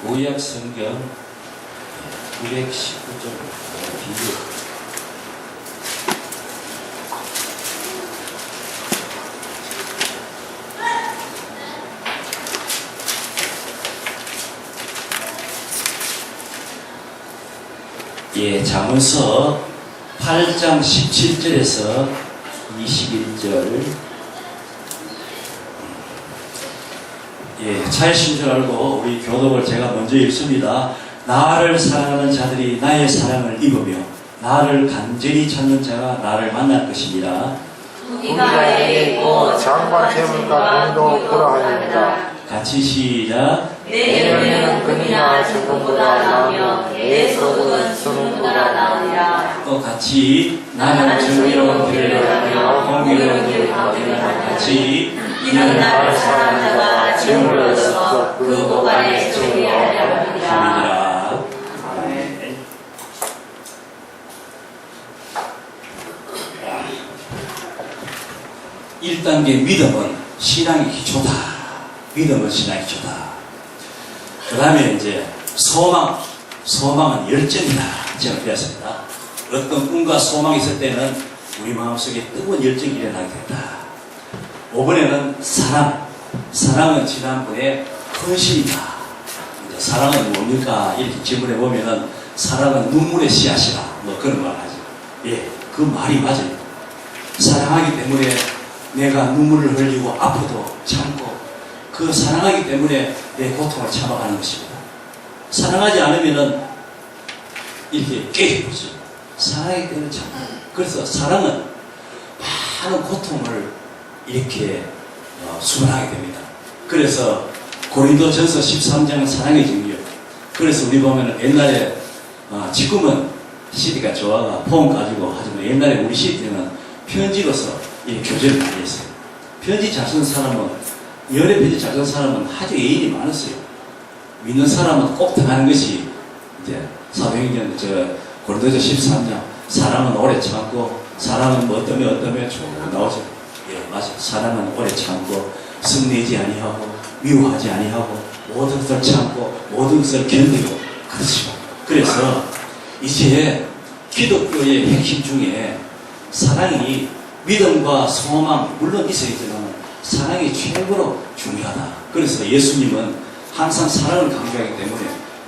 구약 성경 919쪽 비교. 예, 잠언서 8장 17절에서 21절. 예, 차이신 줄 알고 우리 교독을 제가 먼저 읽습니다. 나를 사랑하는 자들이 나의 사랑을 입으며 나를 간절히 찾는 자가 나를 만날 것이니라. 우리가 내게 있고 장관 재물과 돈도 그러하니라. 같이 시작. 내 열매는 금이나 정금보다 나으며 내 소득은 수금보다 나으리라. 또 같이 나는 정의로운 길을 하며 공의로운 길을 가리라. 같이 이는 나를 사랑하는 자가 재물을 얻어서 그 고관에 존귀하려 함이라. 아멘. 1단계 믿음은 신앙의 기초다. 믿음은 신앙의 기초다. 그 다음에 이제 소망은 열정이다. 제가 배웠습니다. 어떤 꿈과 소망이 있을 때는 우리 마음속에 뜨거운 열정이 일어나게 된다. 5번에는 사랑은 지난번에 헌신이다. 이제 사랑은 뭡니까? 이렇게 질문해 보면은 사랑은 눈물의 씨앗이라 뭐 그런 말 하죠. 예, 그 말이 맞아요. 사랑하기 때문에 내가 눈물을 흘리고 아파도 참고 그 사랑하기 때문에 내 고통을 참아가는 것입니다. 사랑하지 않으면은 이렇게 깨지죠. 사랑하기 때문에 참고. 그래서 사랑은 많은 고통을 이렇게 수반하게 됩니다. 그래서 고린도전서 13장은 사랑의 증거예요. 그래서 우리 보면은 옛날에 지금은 시대가 좋아가 폰 가지고 하지만 옛날에 우리 시대는 편지로서 이 교제를 많이 했어요. 편지 잘 쓰는 사람은 연애 편지 잘 쓰는 사람은 아주 애인이 많았어요. 믿는 사람은 꼭 당하는 것이 이제 사도행전 고린도전 13장 사랑은 오래 참고 사랑은 뭐 어떠면 쭉 나오죠. 예, 맞아요. 사랑은 오래 참고 성내지 아니하고 미워하지 아니하고 모든 것을 참고 모든 것을 견디고 그렇죠. 그래서 이제 기독교의 핵심 중에 사랑이 믿음과 소망 물론 있어야지만 사랑이 최고로 중요하다. 그래서 예수님은 항상 사랑을 강조하기 때문에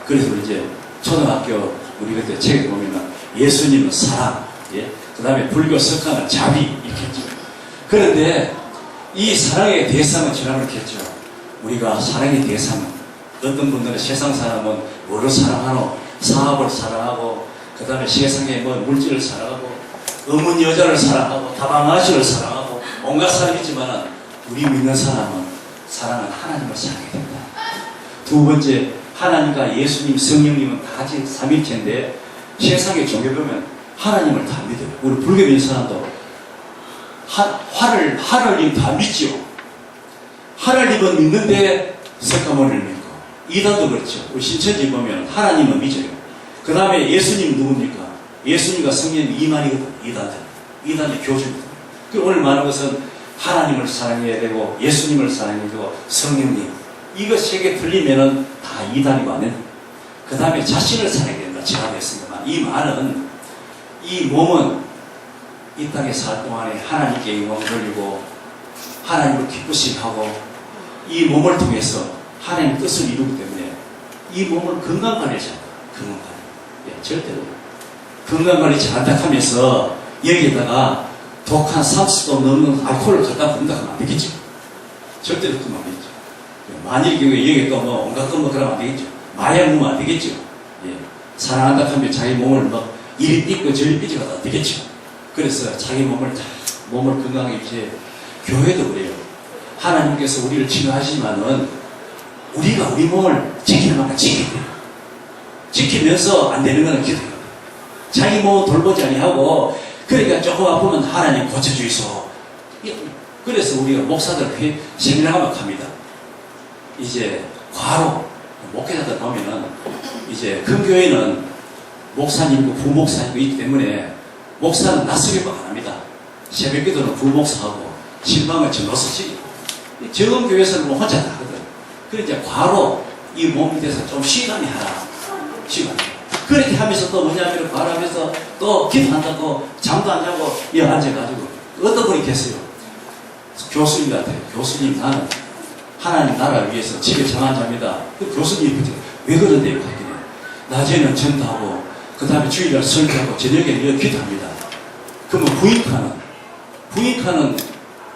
그래서 이제 초등학교 우리 그때 책에 보면 예수님은 사랑, 예? 그 다음에 불교 석가는 자비 이렇게 했죠. 그런데 이 사랑의 대상은 지난번에 했죠. 우리가 사랑의 대상은 어떤 분들은 세상 사람은 뭐를 사랑하노? 사업을 사랑하고 그 다음에 세상에 뭐 물질을 사랑하고 어문 여자를 사랑하고 다방아씨를 사랑하고 온갖 사람이 있지만 우리 믿는 사람은 사랑은 하나님을 사랑해야 됩니다. 두 번째 하나님과 예수님 성령님은 다 삼일체인데 세상의 종교 보면 하나님을 다 믿어요. 우리 불교 믿는 사람도 하늘님 다 믿죠. 하늘님은 믿는데 석가모니를 믿고 이단도 그렇죠. 우리 신천지 보면 하나님은 믿어요. 그 다음에 예수님 누굽니까? 예수님과 성령님 이만이거든. 이단의 교주거든. 오늘 말하는 것은 하나님을 사랑해야 되고 예수님을 사랑해야 되고 성령님 이거 세 개 틀리면은 다 이단이고 안 된다. 그 다음에 자신을 사랑해야 된다. 제가 했습니다만 이 말은 이 몸은 이 땅에 살 동안에 하나님께 영광을 돌리고 하나님을 기쁘시하고 이 몸을 통해서 하나님의 뜻을 이루기 때문에 이 몸을 건강관리해야 한다. 건강관리. 예, 절대로 건강관리 잘한다 하면서 여기에다가 독한 30도 넘는 알코올을 갖다 부른다 하면 안 되겠죠. 절대로 그러면 안 되겠죠. 만일 경우에 여기에 또 뭐 온갖 거 그러면 안 되겠죠. 마약 먹으면 안 되겠죠. 예. 사랑한다 하면 자기 몸을 막 이리 삐고 저리 삐져가도 안 되겠죠. 그래서 자기 몸을 건강하게 유지해. 교회도 그래요. 하나님께서 우리를 치료하시지만은 우리가 우리 몸을 지키는 만큼 지켜야 돼요. 지키면서 안 되는 거는 기도해야 돼요. 자기 몸을 돌보지 아니하고 그러니까 조금 아프면 하나님 고쳐주이소. 그래서 우리가 목사들 세미나가 막 합니다. 이제 과로 목회자들 보면은 이제 큰 교회는 목사님이고 부목사님이 있기 때문에 목사는 낯설게 막 안 합니다. 새벽 기도는 부목사하고 신방을 전도사지. 적은 교회에서는 뭐 혼자 다 하거든. 그래 이제 과로 이 몸 밑에서 좀 쉬감이 하라. 쉬감. 그렇게 하면서 또 뭐냐면 바라면서 또 기도한다고 잠도 안 자고 여기 앉아가지고 어떤 분이 계세요. 교수님 같아요. 교수님 나는 하나님 나라를 위해서 집에 잠 안 잡니다. 그 교수님이 왜 그런데요? 낮에는 전도하고 그 다음에 주일날 설교하고 저녁에 여기 기도합니다. 그러면 부인카는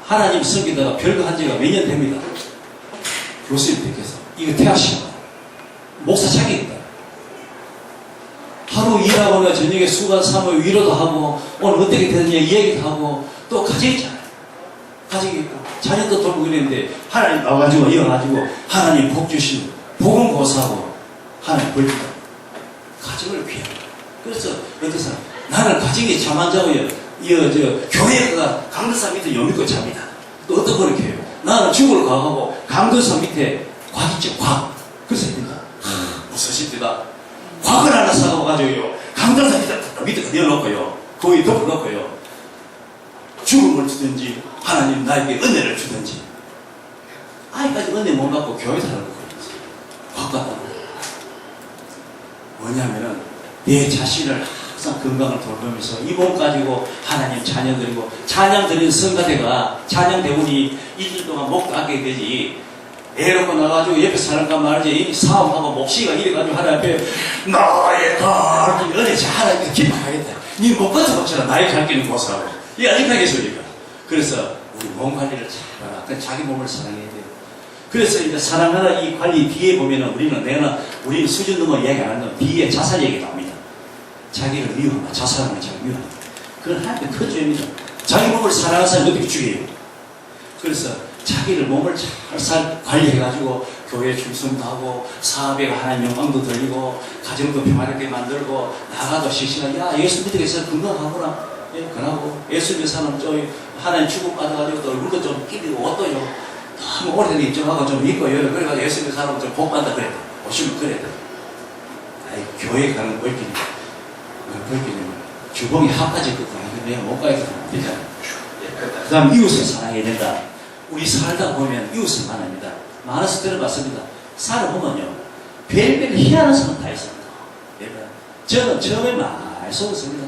하나님 섬기다가 별거 한 지가 몇 년 됩니다. 교수님 댁에서 이거 태하시고 목사 자격이다. 하루 일하거나 저녁에 수고 삼어 위로도 하고 오늘 어떻게 되느냐 이야기도 하고 또 가정이 있잖아요. 가정이 있고 자녀도 돌보고 이랬는데 하나님 나와가지고 이어가지고 하나님 복 주시고 복은 고사하고 하나님 벌 주다. 가정을 귀하고 그래서 어떤 사람 나는 가정에 잠 안 자고 교회가 강도산 밑에 요 믿고 잡니다. 또 어떤 그렇게 해요. 나는 죽으러 가고 강도산 밑에 곽 있죠. 곽. 그래서 됩니다. 무슨 십대다. 곽을 하나 사가지고요. 강도산 밑에 내어놓고요. 거기 덮어놓고요. 죽음을 주든지 하나님 나에게 은혜를 주든지 아직까지 은혜 못 받고 교회 살아보고 있어요. 곽 갖다 놓고 뭐냐면은 내 자신을 항상 건강을 돌보면서 이 몸 가지고 하나님 찬양 드리고 찬양 드리는 성가대가 찬양 대운이 일주일 동안 목 닦게 되지 애놓고 나가지고 옆에 사람과 말이지 이 사업하고 목시가 이래가지고 하나님 앞에 나의 딸 은혜지 하나님께 기뻐하겠다. 니 못 가서 박처럼 나의 갈 길은 고사하고 이게 아직까지 소리가. 그래서 우리 몸 관리를 잘하라. 그러니까 자기 몸을 사랑해야 돼요. 그래서 이제 사랑하라 이 관리 뒤에 보면은 우리는 수준 넘어 이야기 안 하는 뒤에 자살 얘기 나옵니다. 자기를 미워한다. 자살하는 자기를 미워한다. 그건 하나님의 큰 죄입니다. 자기 몸을 사랑하는 사람이 어떻게 죽여요? 그래서 자기를 몸을 잘 관리해가지고 교회 충성도 하고 사업에 하나님 영광도 돌리고 가정도 평화롭게 만들고 나가도 실시간 야 예수 믿으겠어 건강하구나. 예, 그러고 예수 믿는 사람 좀 하나님 축복받아가지고 또 얼굴도 좀 끼리고 옷도 좀 너무 오래된 입장하고 좀 입고 여러 그래가지고 예수 믿는 사람은 좀 복받다 그래. 오시면 그래. 아이 교회 가는 꼴길이 주봉이 하까지 있거든. 내가 못 가겠다. 그 다음 이웃을 사랑해야 된다. 우리 살다 보면 이웃을 만납니다. 많아서 들어봤습니다. 살아보면요. 별별 희한한 사람 다 있습니다. 저는 처음에 많이 속았습니다.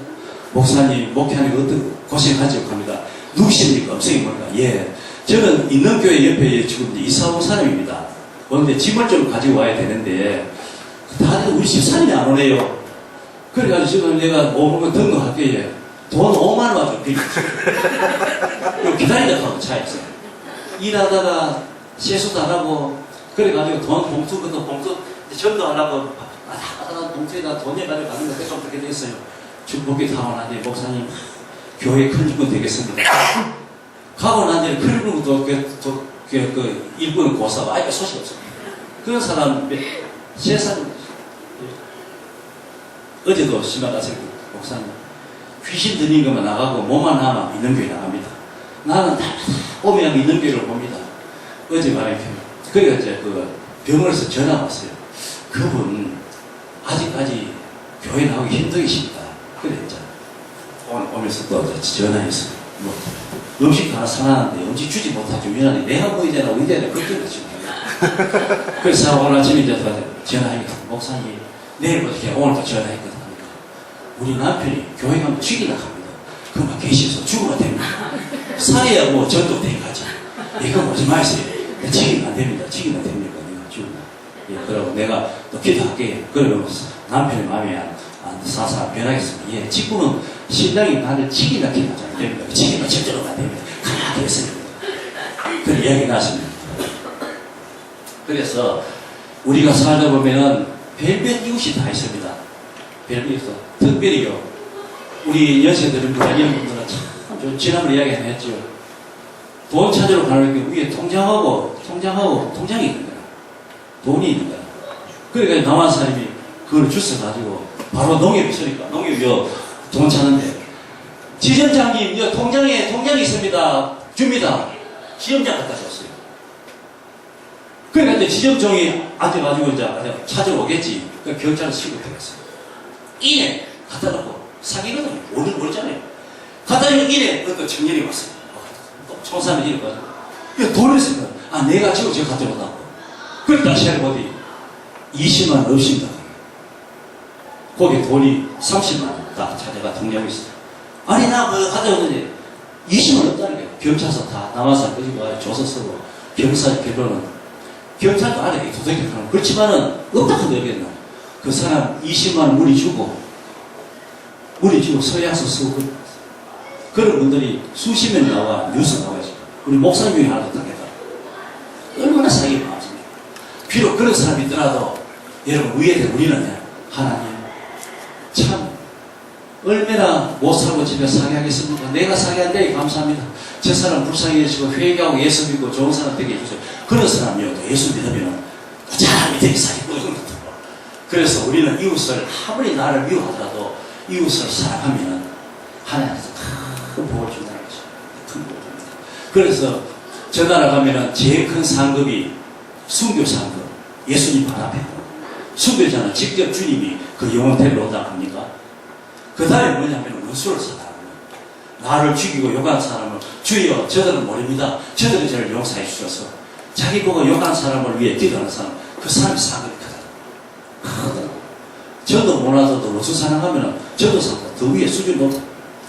목사님, 목회하는 거 어떤 고생하죠? 합니다. 누구십니까? 음성이 뭘까? 예. 저는 있는 교회 옆에 지금 이사 온 사람입니다. 그런데 짐을 좀 가지고 와야 되는데, 다들 우리 집 사람이 안 오네요. 그래가지고 지금 내가 오는 거 등록할게요. 돈 5만원 좀 빌려. 기다리다 가고 차에서. 일하다가 세수도 안 하고, 그래가지고 돈 봉투, 그것도 봉투, 전도 안 하고, 봉투에다 돈 내가지고 가는 것도 좀 그렇게 됐어요. 축복이 타고 난 뒤에 목사님, 교회 큰 일꾼 되겠습니다. 가고 난 뒤에 큰 일꾼도 그 일꾼은 고사가 아직도 소식 없어요. 그런 사람, 세상, 어제도 심한 가서 목사님, 귀신 들린 것만 나가고 몸만 하면 믿는 교회 나갑니다. 나는 다 오면 믿는 교회를 봅니다. 어제 말이에요. 그래서 이제 그 병원에서 전화 왔어요. 그분 아직까지 교회 나오기 힘들으십니다. 그랬죠. 오늘 오면서 또 전화해서 뭐 음식 하나 사놨는데 음식 주지 못하죠. 미안하니 내가 뭐 이제나 걱정했죠. 그래서 오늘 아침에 이제 전화하니까 목사님 내일부터 오늘도 전화했거든. 우리 남편이 교회 가면 죽이려고 합니다. 그만 계셔서 죽으면 됩니다. 살아야 뭐 전도 돼가지. 이거 오지 마세요. 죽이면 안 됩니다. 죽이면 됩니까? 내가 죽으면. 예, 그러고 내가 또 기도할게요. 그러면 남편의 마음이 사사 변하겠습니다. 예, 직분은 신랑이 나를 치기나 기도하지 안 됩니다. 치기는 절대로 안 됩니다. 가만히 있습니다. 그런 이야기 나왔습니다. 그래서 우리가 살다 보면은 별별 이웃이 다 있습니다. 별별이 있어. 특별히요. 우리 연세들은 이런 분들은 참 지난번에 이야기 하나 했죠. 돈 찾으러 가는 게 위에 통장이 있는 거야. 돈이 있는 거야. 그러니까 남한 사람이 그걸 주워가지고 바로 농협이 있으니까 농협이요 돈 찾는데 지점장님 통장이 있습니다. 줍니다. 지점장 갖다 줬어요. 그러니까 이제 지점장이 앉아가지고 이제 찾아오겠지. 그 경찰을 치고 들어갔어요. 이내 갖다 놓고 사기거든요. 모르잖아요. 갖다 놓고 이내 또 청년이 왔어요. 또 총사는 이래가지고 돈을 쓰니까 내가 지금 저 갖다 놓았다고. 그래 다시 해보니 20만 원 없습니다. 거기 돈이 30만 원 딱 자네가 동의하고 있어요. 아니 나 뭐 가져오는데 20만 원 없다는 거예요. 경찰서 다 남아서 그리고 조서 쓰고 경찰 결론은 경찰도 안 해. 도둑이 그런 그렇지만은 없다고 여겼나. 그 사람 20만 원 물이 주고 서약서 쓰고 그런 분들이 수십 명 나와 뉴스 나와야지. 우리 목사님 중에 하나도 당했다. 얼마나 사랑이 많습니까? 비록 그런 사람이 있더라도 여러분 위에 우리는 하나님 참 얼마나 못 살고 집에 사귀하겠습니까? 내가 사귀한데 감사합니다. 저 사람 불쌍해지고 회개하고 예수 믿고 좋은 사람 되게 해주세요. 그런 사람이어도 예수 믿으면 잘 되게 사귀고 그래서 우리는 이웃을 아무리 나를 미워하더라도 이웃을 사랑하면 하나님께서 큰 복을 준다는 거죠. 큰 복을 줍니다. 그래서 저 나라 가면은 제일 큰 상급이 순교 상급. 예수님 발 앞에. 순교자는 직접 주님이 그 영혼 데리러 온다고 합니까? 그 다음에 뭐냐면 원수를 사랑합니다. 나를 죽이고 욕한 사람을 주여 저들은 모릅니다. 저들은 저를 용서해 주셔서 자기 보고 욕한 사람을 위해 뛰어가는 사람 그 사람이 상급이 크다. 저도 몰라도 원수 사랑하면 저도 더 위에 수준 높다.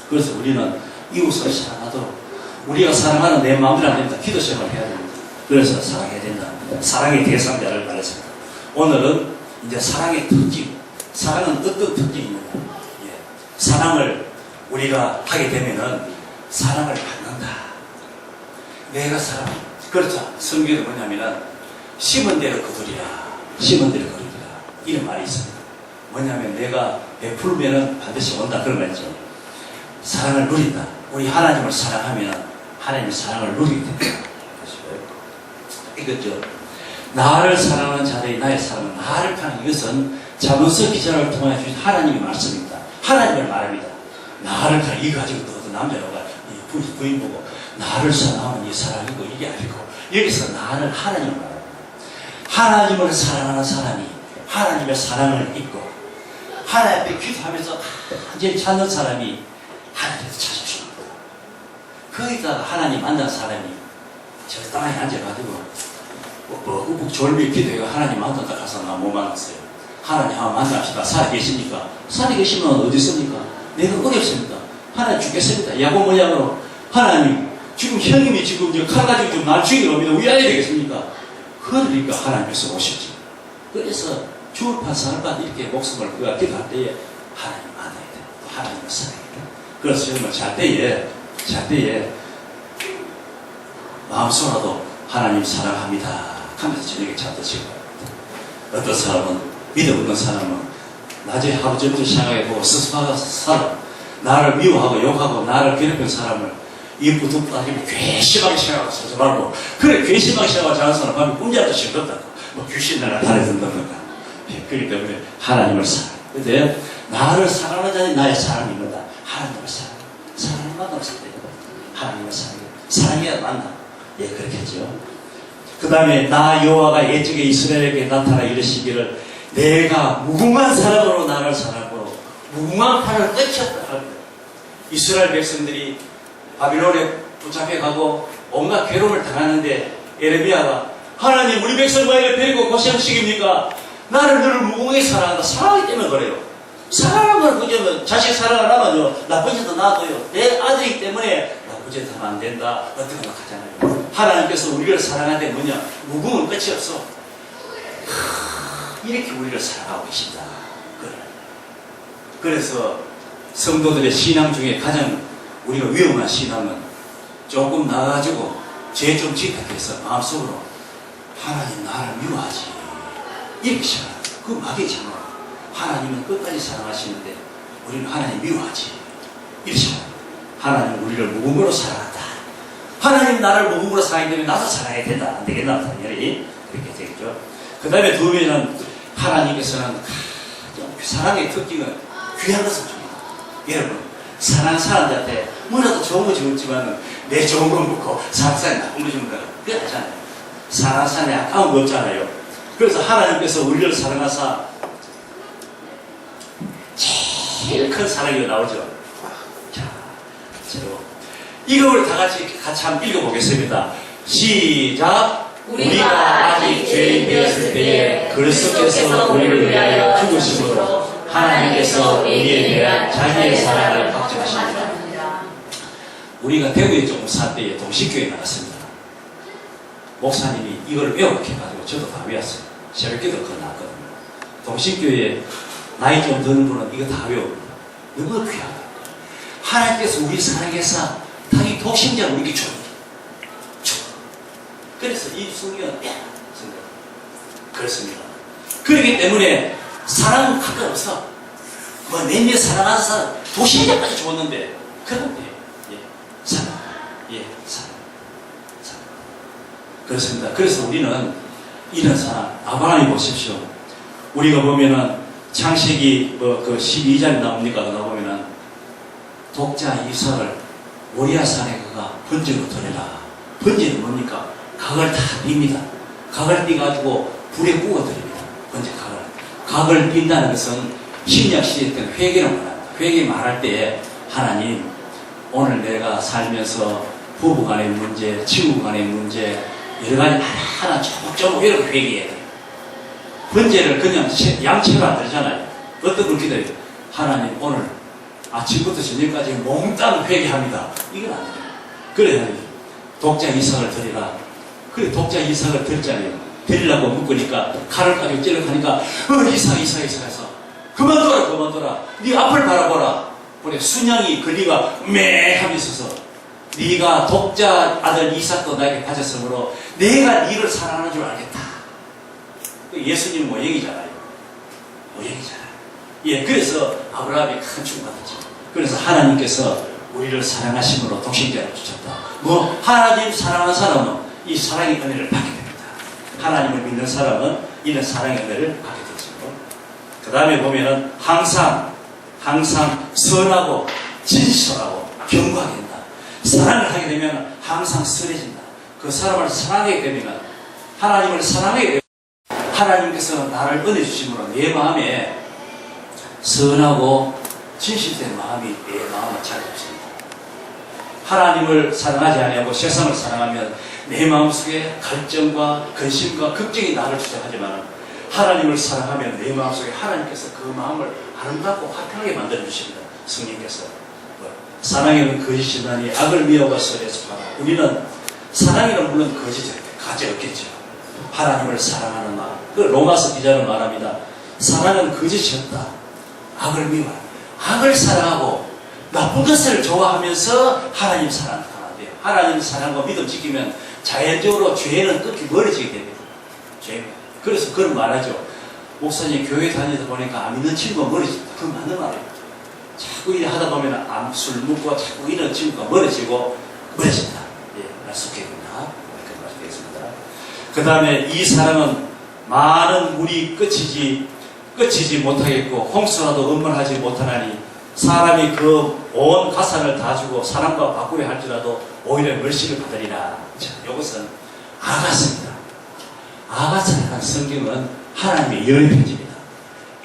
그래서 우리는 이웃을 사랑하도록 우리가 사랑하는 내 마음대로 안 됩니다. 기도 시작을 해야 됩니다. 그래서 사랑해야 된다. 사랑의 대상자를 말했습니다. 오늘은 이제 사랑의 특징. 사랑은 어떤 특징이 있느냐. 예. 사랑을 우리가 하게 되면은 사랑을 받는다. 내가 사랑. 그렇죠. 성경에 뭐냐면은 심은 대로 거두리라. 심은 대로 거두리라. 이런 말이 있습니다. 뭐냐면 내가 베풀면은 반드시 온다. 그런 말이죠. 사랑을 누린다. 우리 하나님을 사랑하면 하나님의 사랑을 누리게 된다. 이거죠. 나를 사랑하는 자들이 나의 사랑은 나를 파는 이것은 자문서 기자를 통해 주신 하나님의 말씀입니다. 하나님을 말합니다. 나를 파는 이거 가지고 또 어떤 남자가 부인 보고 나를 사랑하는 이 사랑이고 이게 아니고 여기서 나를 하나님을 말합니다. 하나님을 사랑하는 사람이 하나님의 사랑을 입고 하나님 앞에 기도하면서 완전히 찾는 사람이 하나님을 찾으십니다. 거기다가 하나님 만난 사람이 저 땅에 앉아가지고 졸미 기도해가 하나님 만났다 가서 나 못 만났어요. 하나님 한번 만납시다. 살아계십니까? 살아계시면 어디 있습니까? 내가 어렵습니다. 하나님 죽겠습니다. 야곱 모양으로 하나님 지금 형님이 지금 칼 가지고 좀 날 죽이러 옵니다. 위하야 되겠습니까? 그러니까 하나님께서 오셨지. 그래서 죽을 판 살 판 이렇게 목숨을 그가 기도할 때에 하나님 만나야 돼. 하나님을 사랑해야 돼. 그래서 정말 잘 때에 마음속으로도 하나님 사랑합니다 하면서 저녁에 잘 드시고 어떤 사람은 믿음 없는 사람은 낮에 하루 점점 생각해보고 스스로 살아 나를 미워하고 욕하고 나를 괴롭힌 사람을 입구 두 따지면 괘씸하게 생각하고 서지 말고 그래 괘씸하게 생각하고 자는 사람 밤에 꿈자도 싫었다고 뭐 귀신 나타내 든다든가 그렇기 때문에 하나님을 사랑해. 근데 나를 사랑하는 자는 나의 사랑이 있는다. 하나님을 사랑해. 사랑을 만나서 하나님을 사랑해. 사랑해야 만나. 예, 그렇게 했죠. 그 다음에 나 여호와가 옛적에 이스라엘에게 나타나 이르시기를 내가 무궁한 사랑으로 나를 사랑하고 무궁한 팔을 뻗쳤다. 이스라엘 백성들이 바빌론에 붙잡혀가고 온갖 괴로움을 당하는데 에레미야가 하나님 우리 백성과 이를 버리고 고생시킵니까? 나를 너를 무궁하게 사랑한다. 사랑하기 때문에 그래요. 사랑하면 그저 자식 사랑을 하면요 나쁜 짓도 놔둬요. 내 아들이기 때문에 나쁜 짓 하면 안 된다. 어떤 거 하잖아요. 하나님께서 우리를 사랑하는데 뭐냐? 무궁은 끝이 없어. 이렇게 우리를 사랑하고 계신다. 그래서 성도들의 신앙 중에 가장 우리가 위험한 신앙은 조금 나가지고 죄 좀 지각해서 마음속으로 하나님 나를 미워하지. 이렇게 생각해요. 그 막이잖아. 하나님은 끝까지 사랑하시는데 우리는 하나님 미워하지. 이렇게 생각해요. 하나님 우리를 무궁으로 사랑한다. 하나님 나를 무궁으로 사랑하기 때문에 나도 사랑해야 된다. 안 되겠나? 당연히 그렇게 되겠죠. 그 다음에 두 번째는 하나님께서는 사랑의 특징은 귀한 것을 줍니다. 여러분 사랑하는 사람들한테 뭐라도 좋은 거 주었지만 내 좋은 거 먹고 사랑하는 사람이 나쁜 거 준다. 그게 아니잖아요. 사랑하는 사람이 아까운 거 없잖아요. 그래서 하나님께서 우리를 사랑하사 제일 큰 사랑이 나오죠. 자, 이거 우리 다 같이 한번 읽어보겠습니다. 시작. 우리가 아직 죄인 되었을 때에 그리스도께서 우리를 위하여 죽으심으로 하나님께서 우리에 대한 자기의 사랑을 확증하십니다. 우리가 대구에 조금 살 때에 동식교회 나갔습니다. 목사님이 이걸 외우게 해가지고 저도 다 외웠어요. 새벽기도 그거 나왔거든요. 동식교회에 나이 좀 드는 분은 이거 다 외웁니다. 너무 귀하다. 하나님께서 우리 사랑해서 당연히 독심자를 우리에게 줍니다. 그래서 이 성경은 그렇습니다. 그렇기 때문에 사랑은 가끔 없어. 뭐 내내 사랑하는 사람 도시에까지 죽었는데 그건 예, 사랑, 사랑. 그렇습니다. 그래서 우리는 이런 사랑, 아브라함이 보십시오. 우리가 보면은 창세기 그 12장에 나옵니까? 나오면은 독자 이삭을 모리아산에 그가 번제로 드려라. 번제는 뭡니까? 각을 다 빕니다. 각을 삐가지고 불에 구워드립니다. 번제 각을. 각을 빈다는 것은 신약 시대 때 회개를 말합니다. 회개 말할 때에 하나님, 오늘 내가 살면서 부부 간의 문제, 친구 간의 문제, 여러 가지 하나하나 조금조금 이렇게 회개해야 돼요. 번제를 그냥 양채로 안 드리잖아요. 어떤 걸 기다려요? 하나님, 오늘 아침부터 저녁까지 몽땅 회개합니다. 이건 안 돼요. 그래야 독자 이삭을 드리라. 그래, 독자 이삭을 드렸잖아요. 드리려고 묶으니까 칼을 가지고 찌르니까 이삭 해서 그만둬라. 네 앞을 바라보라. 그래, 순양이 거리가 맹하게 있어서 네가 독자 아들 이삭도 나에게 가졌으므로 내가 네를 사랑하는 줄 알겠다. 예수님 모형이잖아요. 예, 그래서 아브라함이 큰 충받았죠. 그래서 하나님께서 우리를 사랑하심으로 독생자를 주셨다. 뭐 하나님 사랑하는 사람은 이 사랑의 은혜를 받게 됩니다. 하나님을 믿는 사람은 이런 사랑의 은혜를 받게 되죠. 그 다음에 보면은 항상 선하고 진실하고 견고하게 된다. 사랑을 하게 되면 항상 선해진다. 그 사람을 사랑하게 되면 하나님을 사랑하게 되면 하나님께서 나를 은혜 주심으로 내 마음에 선하고 진실된 마음이 내 마음을 자리 잡습니다. 하나님을 사랑하지 아니하고 세상을 사랑하면 내 마음속에 갈증과 근심과 걱정이 나를 주장하지만 하나님을 사랑하면 내 마음속에 하나님께서 그 마음을 아름답고 화평하게 만들어 주십니다. 성령께서 사랑에는 거짓이 나니 악을 미워가 설에서 봐라. 우리는 사랑에는 물론 거짓이 가지 없겠죠. 하나님을 사랑하는 마음. 그 로마서 기자는 말합니다. 사랑은 거짓이 없다. 악을 미워라. 악을 사랑하고 나쁜 것을 좋아하면서 하나님 사랑을 하면 돼요. 하나님 사랑과 믿음 지키면 자연적으로 죄는 끝이 멀어지게 됩니다. 죄. 그래서 그런 말하죠. 목사님 교회 다니다 보니까 안 믿는 친구가 멀어진다. 그건 맞는 말이에요. 자꾸 일 하다 보면 술 먹고 자꾸 이런 친구가 멀어진다. 예, 말씀드립니다. 이렇게 말씀드리겠습니다. 그 다음에 이 사랑은 많은 물이 끝이지 못하겠고 홍수라도 음물하지 못하나니 사람이 그 온 가산을 다 주고 사람과 바꾸려 할지라도 오히려 멸시를 받으리라. 자, 이것은 아가서입니다. 아가서라는 성경은 하나님의 열의 편지입니다.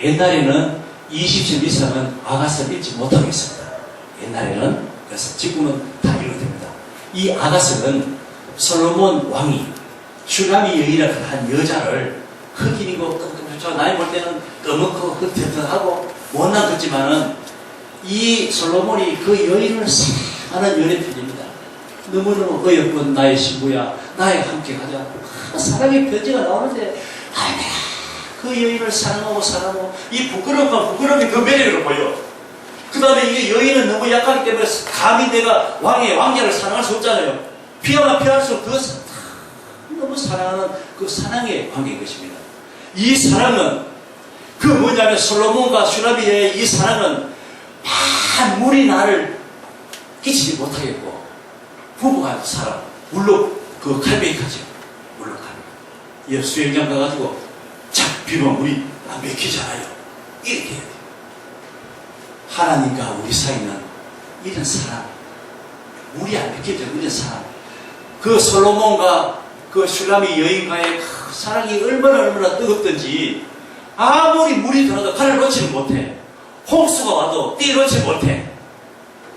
옛날에는 20점 이상은 아가서를 읽지 못하고 있습니다. 옛날에는. 그래서 지금은 다 읽어야 됩니다. 이 아가서는 솔로몬 왕이 슈람이 여인이라는 한 여자를 흑인이고 저 나이 볼 때는 검은고 흩어하고 못난 거지만은 이 솔로몬이 그 여인을 사랑하는 연애 편입니다. 너무너무 어여쁜 나의 신부야, 나의 함께 가자. 사랑의 편지가 나오는데 그 여인을 사랑하고 이 부끄러움이 그 매력으로 보여. 그 다음에 이게 여인은 너무 약하기 때문에 감히 내가 왕자를 사랑할 수 없잖아요. 피하면 피할수록 더 너무 사랑하는 그 사랑의 관계인 것입니다. 이 사랑은 그 뭐냐면 솔로몬과 슈라비의 이 사랑은 만물이 나를 끼치지 못하겠고 부부가 살아. 물론 그 칼뱅이까지요. 물론 칼뱅이. 수영장 가가지고 착 비면 물이 안 맥히잖아요. 이렇게 해야 돼요. 하나님과 우리 사이는 이런 사랑, 물이 안 맥혀져 이런 사랑. 그 솔로몬과 그 슐라미 여인과의 그 사랑이 얼마나 뜨겁던지 아무리 물이 들어도 칼을 놓지는 못해. 홍수가 와도 뛰어놓지 못해.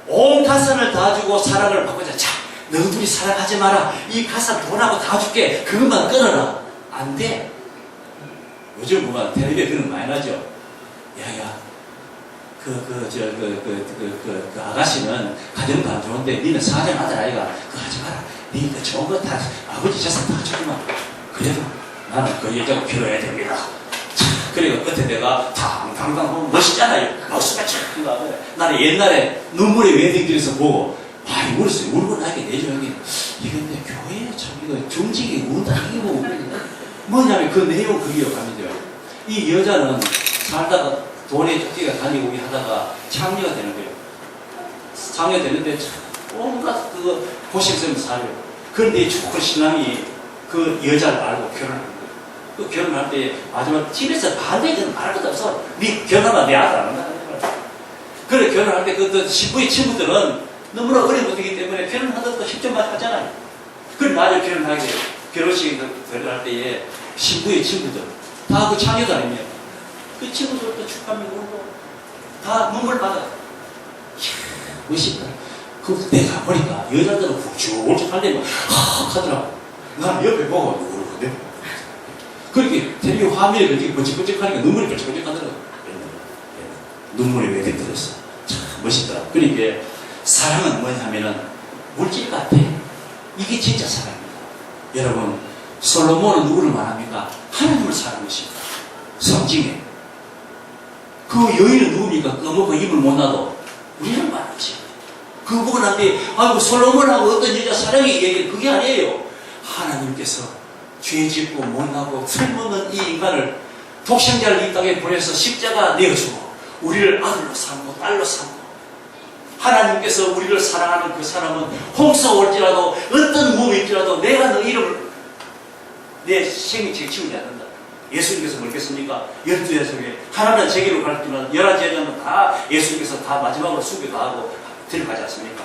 온 가산을 다 주고 사랑을 바꾸자. 자, 너희들이 사랑하지 마라. 이 가산 돈하고 다 줄게. 그것만 끊어라. 안 돼. 요즘 보면 텔레비에 그런 거 많이 나죠. 야야, 그 아가씨는 가정도 안 좋은데 니는 사정 아들 아이가 그거 하지 마라. 니 그 좋은 거 다 아버지 재산 다 주지만 그래도 나는 그 여자가 필요해야 됩니다. 그리고 끝에 내가 당당당 보면 멋있잖아요. 멋있가 참 나는 옛날에 눈물의 웨딩드에서 보고 이 울었어요. 울고 나게 내조하게 이게 근데 교회에 참 이거 정직이 운다 이게 뭐냐면 그 내용 그게 감이 돼요. 이 여자는 살다가 돈에 쫓기가 다니고 하다가 창녀가 되는 거예요. 창녀가 되는데 온갖 그거 고생스러운 살아요. 그런데 좋은 신랑이 그 여자를 알고 결혼하는 거예요. 그 결혼할 때 마지막 집에서 반대해주는 말 것도 없어. 네 결혼하면 내 아들 안 한다. 그래 결혼할 때 그 신부의 친구들은 너무나 어린 것이기 때문에 결혼하던 거 10점 맞았잖아요. 그럼 나중에 결혼하게 돼요. 결혼식에 결혼할 때에 신부의 친구들 다 그 창녀도 아닙니다. 그 친구들도 축하하며 울고 다 눈물 받아요. 이야 멋있다. 그 내가 보니까 여자들은 훅쭉 할 때만 하더라고. 나는 옆에 보고 울거든. 그렇게 텔레비 화면에 그렇게 번쩍번쩍하니까 눈물이 번쩍번쩍하더라고. 눈물이 왜 들었어. 참 멋있더라고. 그러니까 사랑은 뭐냐면은 물질 같아. 이게 진짜 사랑입니다. 여러분 솔로몬은 누구를 말합니까? 하나님을 사랑한 것입니다. 성징에 그 여인은 누굽니까? 꺼먹고 입을 못 놔도 우리를 말하는 것입니다. 그 부분한테 아이고 솔로몬하고 어떤 여자 사랑이 얘기해 그게 아니에요. 하나님께서 죄 짓고 못나고 틀림없는 이 인간을 독생자를 이 땅에 보내서 십자가 내어주고 우리를 아들로 삼고 딸로 삼고 하나님께서 우리를 사랑하는 그 사람은 홍수가 올지라도 어떤 무험이 있지라도 내가 너 이름을 내 생명책에 지우지 않는다. 예수님께서 뭐겠습니까? 12제자중에 하나는 제게로 가르치면 11제자는 다 예수님께서 다 마지막으로 수교도 하고 데려가지 않습니까?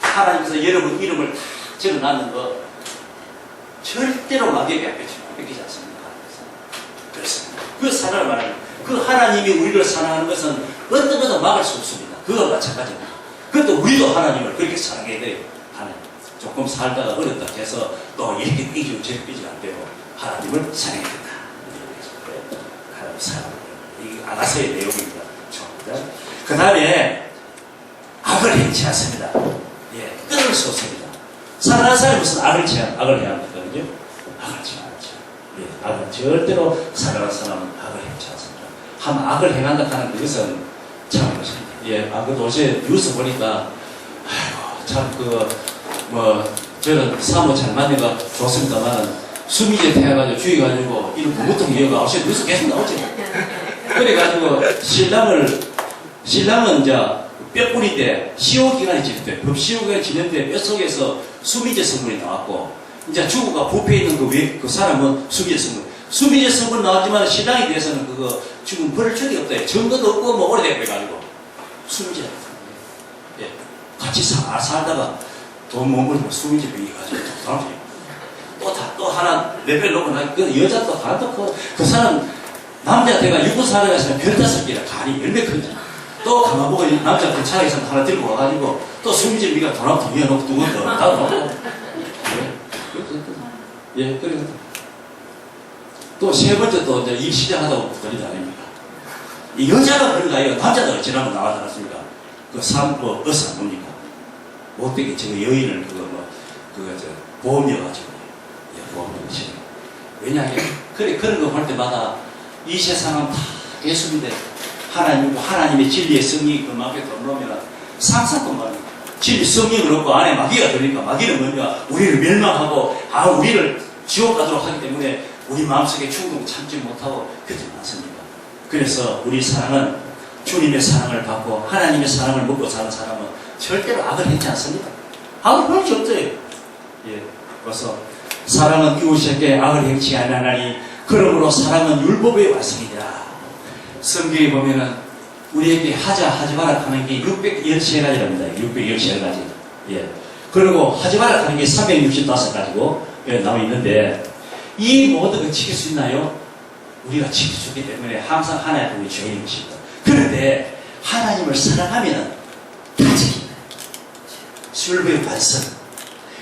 하나님께서 여러분 이름을 적어놨는 거 절대로 마귀에게 뺏기지 않습니다. 그렇습니다. 그 사랑을 말하는 그 하나님이 우리를 사랑하는 것은 어떤 것도 막을 수 없습니다. 그거 마찬가지입니다. 그것도 우리도 하나님을 그렇게 사랑해야 돼요. 하나님. 조금 살다가 어렵다 해서 또 이렇게 삐지고 저렇게 삐지면 안 되고 하나님을 사랑해야 된다. 하나님 사랑해야 된다. 이게 아가서의 내용입니다. 그 다음에 악을 행치 않습니다. 예, 끊을 수 없습니다. 사랑하는 사람이 무슨 악을 해야 합니까? 그죠? 악을 행치 않죠. 예, 악을 절대로 사랑하는 사람은 악을 행치 않습니다. 한 악을 행한다 하는 그것은 참 것입니다. 예, 그 어제 뉴스 보니까 아이고 참 저는 사모 잘 맞는 거 좋습니다만은 수미제 태워가지고 죽여가지고 이런 부부통 이어가 어제 뉴스 계속 나오죠. 그래가지고 신랑은 이제 뼈뿌리 때 시효 기간이 지날 때 법시효 기간이 지날 때 뼛속에서 수미제 성분이 나왔고 이제 주부가 부패 있는 그 사람은 수미제 성분. 수미제 성분 나왔지만 신랑에 대해서는 그거 지금 벌을 적이 없다. 증거도 없고 뭐 오래되고 해가지고 수미제. 예. 같이 살다가 돈 못 벌고 수미제 비가지고 또 하나 레벨 놓고 나니까 그 여자도 하나 그 사람 남자 내가 육군 사람이었으면 15개라 간이 열매 큰잖아. 또 가만 보고 남자 그 차에 있으면 하나 들고 와가지고 또 수미제 비가 돈 한 통 이어놓고 두 번 더 나도 예, 그래서 또 세 번째 또 이제 일 시작하다고 그러지 않습니까? 이 여자가 그런가요? 남자도 지난번 나왔지 않습니까? 그 어사 뭡니까? 못되게 저 여인을 보험이어가지고 예, 보험이어가지고 왜냐하면 그런 거 볼 때마다 이 세상은 다 예수인데 하나님의 진리의 성령이 그 마음에 들어오면 상상도 말이야. 진리 성령을 얻고 안에 마귀가 들으니까 마귀는 뭐냐? 우리를 멸망하고 우리를 지옥 가도록 하기 때문에 우리 마음속에 충동 참지 못하고 그러지 않습니다. 그래서 우리 사랑은 주님의 사랑을 받고 하나님의 사랑을 먹고 사는 사람은 절대로 악을 행치 않습니다. 악을 행치 없어요. 예, 그래서 사랑은 이웃에게 악을 행치 아니하나니 그러므로 사랑은 율법의 완성이니라. 성경에 보면은 우리에게 하지 마라 하는 게 613가지랍니다. 613가지. 예. 그리고 하지 마라 하는 게 365가지고 나와 있는데 이 모든 걸 지킬 수 있나요? 우리가 지킬 수 있기 때문에 항상 하나의 분이 죄인 것입니다. 그런데 하나님을 사랑하면 다 지킨다. 율법의 완성.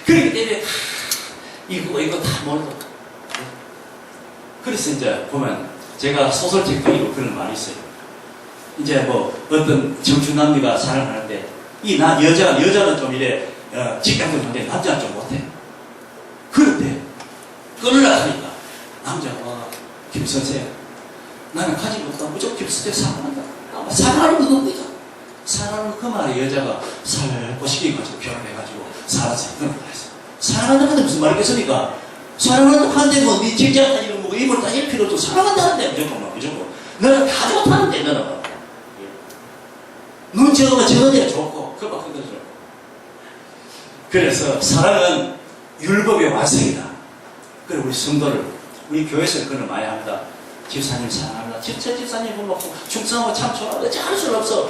그렇기 때문에 이거 다 모르고. 그래서 이제 보면 제가 소설책도 읽고 그런 말이 있어요. 이제 뭐 어떤 청춘남녀가 사랑하는데 여자는 좀 이래 직감도 좋은데 남자는 좀 못해. 그런데 끌으려 하니까 남자가 김선생 나는 가진 것보다 무조건 김선생 사랑한다. 사랑하는 건 없다. 사랑하는 그 말에 여자가 살고 시켜가지고 결혼해가지고 살아서 그런 걸 했어. 사랑한다는데 무슨 말이겠습니까? 사랑한다는데 뭐 네 직장 다니는 뭐 입을 따질 필요 없고 사랑한다는데 무조건 너는 다 좋다는데 너는 눈 찍으면 저거대로 좋고 그거 큰 거죠. 그래서 사랑은 율법의 완성이다. 그리고 우리 성도를 우리 교회에서 그걸 많이 합니다. 집사님 사랑합니다. 집사님 보면 충성하고 참 좋아하고 어찌할 수는 없어.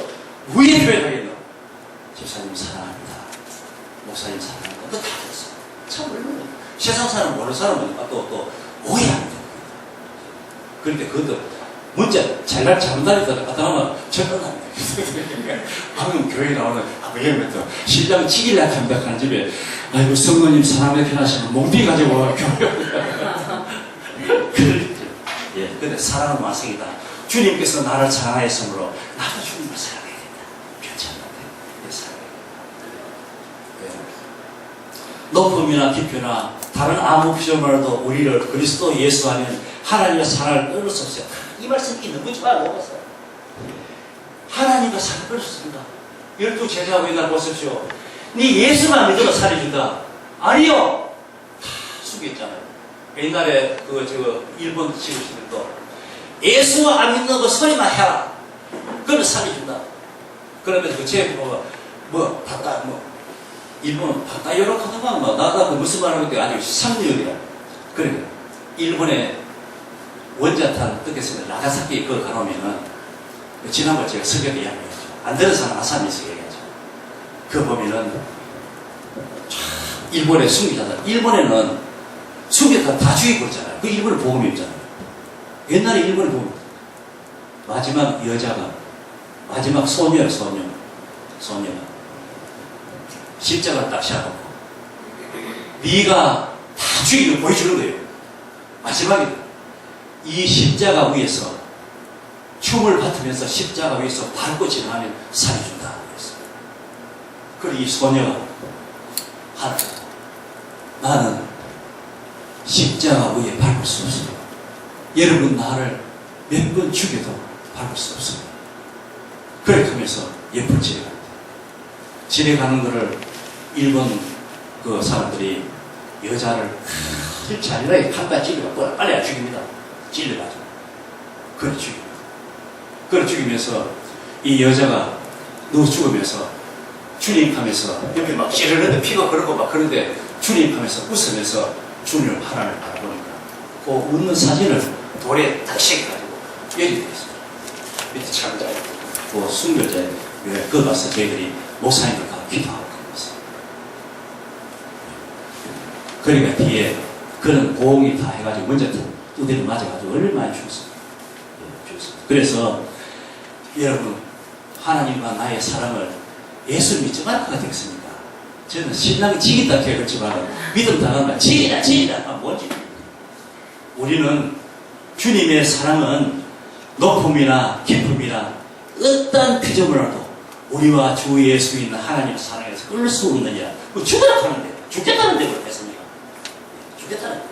왜 표현하겠노? 집사님 사랑합니다. 목사님 사랑합니다. 그거 다 됐어. 참 얼마나 세상 사람 모르는 사람은 또 오해합니다. 그런데 그것도 문자 잘날 잘못하니까 갖다 놓으면 절반합니다. 방금 교회 나오는 아버님부터 신랑 치길라 감백하는 집에 아이고 성도님 사랑에 편하시면 몽비 가지고 와 교회. 예, 근데 사랑은 완성이다. 주님께서 나를 사랑하였으므로 나도 주님을 사랑해야 된다. 괜찮은데 사랑해야 된다. 예. 높음이나 깊이나 다른 아무 피조물도 우리를 그리스도 예수 하면 하나님의 사랑을 끊을 수 없어요. 이 말씀이 너무 잘 먹었어요. 하나님과 사랑을 끊을 수 없습니다. 12 제자하고 옛날 보십시오. 네 예수만 믿어도 살려준다. 아니요. 다 숙였잖아요. 옛날에 일본 지구시는 또 예수 안 믿는 거 소리만 해라. 그걸 살려준다. 그러면 일본은 바다 요렇하더만 나가 무슨 말하는 게 아니고 상류이야. 그러니까 일본의 원자탄 뜻에서 나가사키 그거 가놓으면은 지난번에 제가 설교도 이야기했죠. 안 되는 사람 아사미에서 얘기하죠. 그거 보면은 일본의 숨기자들 일본에는 숨겼다 다 죽이고 있잖아요. 그 일본의 복음이 없잖아요. 옛날에 일본의 복음 마지막 여자가 마지막 소녀가 십자가를 딱 시작하고 네가 다 죽이고 보여주는 거예요. 마지막에 이 십자가 위에서 춤을 받으면서 십자가 위에서 밟고 지나가면 살려준다. 그리고 이 소녀가 하나 나는 십자가 위에 밟을 수 없습니다. 여러분 나를 몇 번 죽여도 밟을 수 없습니다. 그렇게 하면서 옆을 지나갑니다. 지나가는 것을 일본 그 사람들이 여자를 잔인하게 칼과 찔러가 빨리 안 죽입니다. 찔러가지고 그걸 죽입니다. 그걸 죽이면서 이 여자가 누워 죽으면서 주님 하면서 옆에 막 찌르는데 피가 흐르고 막 그런데 주님 하면서 웃으면서 주님을 하나님을 바라보니까 그 웃는 사진을 돌에 딱 새겨가지고 여기 되어 있습니다. 밑에 창자에 그 순결자에 그거 가서 저희들이 목사님들 가서 기도하고 있어요. 그러니까 뒤에 그런 보험이 다 해가지고 먼저 두대를 맞아가지고 얼마나 죽었어요. 그래서 여러분 하나님과 나의 사랑을 예수 믿지 말까 되겠습니까? 저는 신랑이 지긴다 그랬지만 믿음 당하면 지기다 뭔지 우리는 주님의 사랑은 높음이나 깊음이나 어떤 피조물라도 우리와 주 예수 있는 하나님의 사랑에서 끊을 수 없느냐 죽겠다는데 그렇겠습니까? 죽겠다는데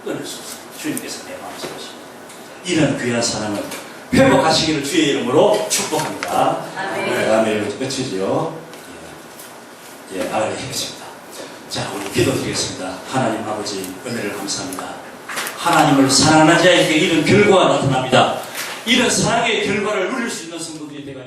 끊을 수 없어요. 주님께서 내 마음을 쓰십니다. 이런 귀한 사랑을 회복하시기를 주의 이름으로 축복합니다. 아멘. 끝이지요. 예, 아멘. 하겠습니다. 자, 우리 기도드리겠습니다. 하나님 아버지 은혜를 감사합니다. 하나님을 사랑하는 자에게 이런 결과가 나타납니다. 이런 사랑의 결과를 누릴 수 있는 성도들이 되가